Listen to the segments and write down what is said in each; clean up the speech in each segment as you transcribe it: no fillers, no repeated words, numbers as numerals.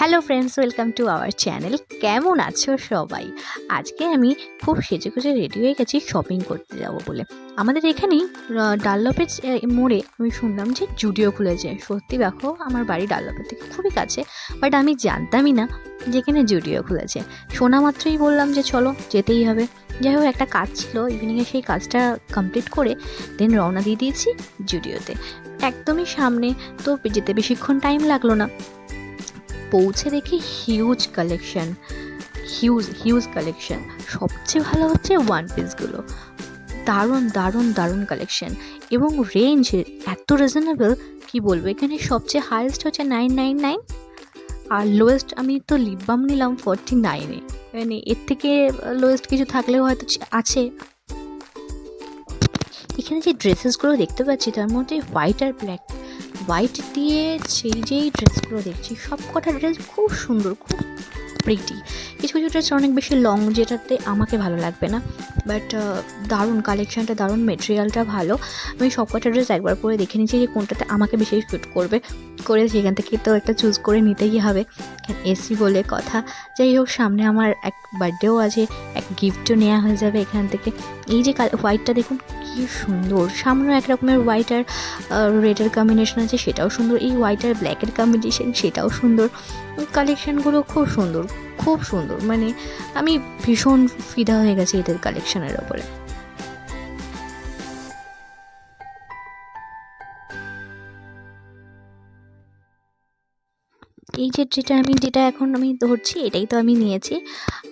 Hello friends, welcome to our channel. কেমন আছো সবাই? আজকে আমি খুব সেজেগুজে রেডি হয়ে গেছি শপিং করতে যাব বলে। আমাদের এখানেই ডানলপের মোড়ে আমি শুনলাম যে জুডিও খুলেছে। সত্যি দেখো, আমার বাড়ি ডানলপের থেকে খুবই কাছে, বাট আমি জানতামই না যে এখানে জুডিও খুলেছে। শোনা মাত্রই বললাম যে চলো, যেতেই হবে। যাই হোক, একটা কাজ ছিল ইভিনিংয়ে, সেই কাজটা কমপ্লিট করে দেন রওনা দিয়ে দিয়েছি জুডিওতে। একদমই সামনে, তো যেতে বেশিক্ষণ টাইম লাগলো না। পৌঁছে দেখি হিউজ কালেকশন, হিউজ কালেকশন। সবচেয়ে ভালো হচ্ছে ওয়ান পিসগুলো, দারুণ দারুণ দারুণ কালেকশন, এবং রেঞ্জ এত রিজনেবল, কি বলবো। এখানে সবচেয়ে হাইয়েস্ট হচ্ছে 999, আর লোয়েস্ট আমি তো লিপ বাম নিলাম 49-এ। মানে এর থেকে লোয়েস্ট কিছু থাকলেও হয়তো আছে। এখানে যে ড্রেসেসগুলো দেখতে পাচ্ছি তার মধ্যে হোয়াইট আর ব্ল্যাক, হোয়াইট দিয়ে যেই ড্রেসগুলো দেখছি সব কটা ড্রেস খুব সুন্দর, খুব প্রিটি। কিছু কিছু ড্রেস অনেক বেশি লং, যেটাতে আমাকে ভালো লাগবে না, বাট দারুণ কালেকশানটা, দারুণ মেটেরিয়ালটা ভালো। আমি সব কটা ড্রেস একবার পরে দেখে নিচ্ছি যে কোনটাতে আমাকে বেশি শ্যুট করবে, করে সেখান থেকে তো একটা চুজ করে নিতেই হবে, এসি বলে কথা। যাই হোক, সামনে আমার এক বার্থডেও আছে, এক গিফটও নেওয়া হয়ে যাবে এখান থেকে। এই যে হোয়াইটটা দেখুন কি সুন্দর, সামনেও এক রকমের হোয়াইট আর রেডের কম্বিনেশন আছে, সেটাও সুন্দর। এই হোয়াইট আর ব্ল্যাকের কম্বিনেশন, সেটাও সুন্দর। কালেকশানগুলো খুব সুন্দর, খুব সুন্দর। মানে আমি ভীষণ ফিদা হয়ে গেছি এদের কালেকশানের ওপরে। এই যেটা এখন আমি ধরছি, এটাই তো আমি নিয়েছি।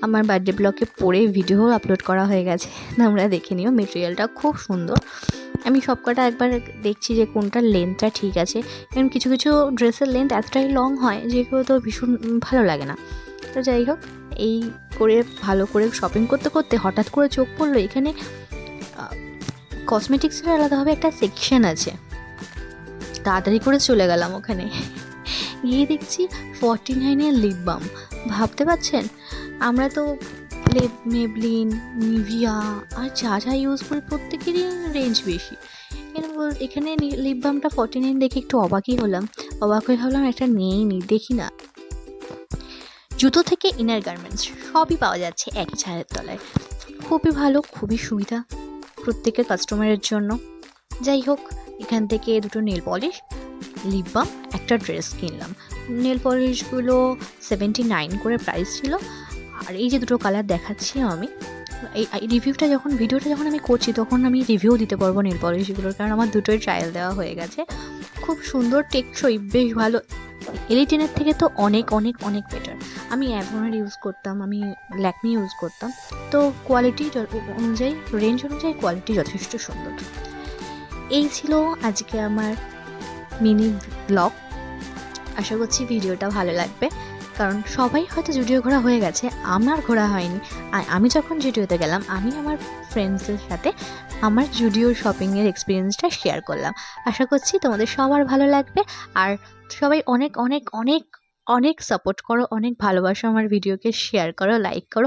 আমার বার্থডে ব্লগে পরে ভিডিও আপলোড করা হয়ে গেছে, তোমরা দেখে নিও। মেটেরিয়ালটা খুব সুন্দর। আমি সব কটা একবার দেখছি যে কোনটার লেন্থটা ঠিক আছে, কারণ কিছু কিছু ড্রেসের লেন্থ এতটাই লং হয় যেগুলো তো ভীষণ ভালো লাগে না। তো যাই হোক, এই করে ভালো করে শপিং করতে করতে হঠাৎ করে চোখ পড়লো এখানে কসমেটিক্সের আলাদাভাবে একটা সেকশন আছে। তাড়াতাড়ি করে চলে গেলাম ওখানে, গিয়ে দেখছি 49-এর লিপ বাম। ভাবতে পারছেন, আমরা তো মেবলিন, নিভিয়া আর যা যা ইউজ করি প্রত্যেকেরই রেঞ্জ বেশি। এখানে লিপ বামটা 49 দেখে একটু অবাকই হলাম। অবাক হয়ে ভাবলাম একটা নিয়েই নিই, দেখি না। জুতো থেকে ইনার গার্মেন্টস সবই পাওয়া যাচ্ছে একই ছাদের তলায়। খুবই ভালো, খুবই সুবিধা প্রত্যেকের কাস্টমারের জন্য। যাই হোক, এখান থেকে দুটো নেল পলিশ, লিপ বাম, একটা ড্রেস কিনলাম। নেল পলিশগুলো 79 করে প্রাইস ছিল। আর এই যে দুটো কালার দেখাচ্ছি আমি, এই ভিডিওটা যখন আমি করছি তখন আমি রিভিউ দিতে পারবো নেল পলিশগুলোর, কারণ আমার দুটোই ট্রায়াল দেওয়া হয়ে গেছে। খুব সুন্দর, টেকসই, বেশ ভালো। এলিটেনের থেকে তো অনেক অনেক অনেক বেটার। আমি অ্যাভনের ইউজ করতাম, আমি ল্যাকমি ইউজ করতাম, তো কোয়ালিটি অনুযায়ী, রেঞ্জ অনুযায়ী কোয়ালিটি যথেষ্ট সুন্দর। এই ছিল আজকে আমার মিনি ব্লগ। আশা করছি ভিডিওটা ভালো লাগবে, কারণ সবাই হয়তো জুডিও ঘোরা হয়ে গেছে, আমার ঘোরা হয়নি। আর আমি যখন জুডিওতে গেলাম, আমি আমার ফ্রেন্ডসদের সাথে আমার জুডিও শপিংয়ের এক্সপিরিয়েন্সটা শেয়ার করলাম। আশা করছি তোমাদের সবার ভালো লাগবে। আর সবাই অনেক অনেক অনেক অনেক সাপোর্ট করো, অনেক ভালোবাসো আমার ভিডিওকে, শেয়ার করো, লাইক করো।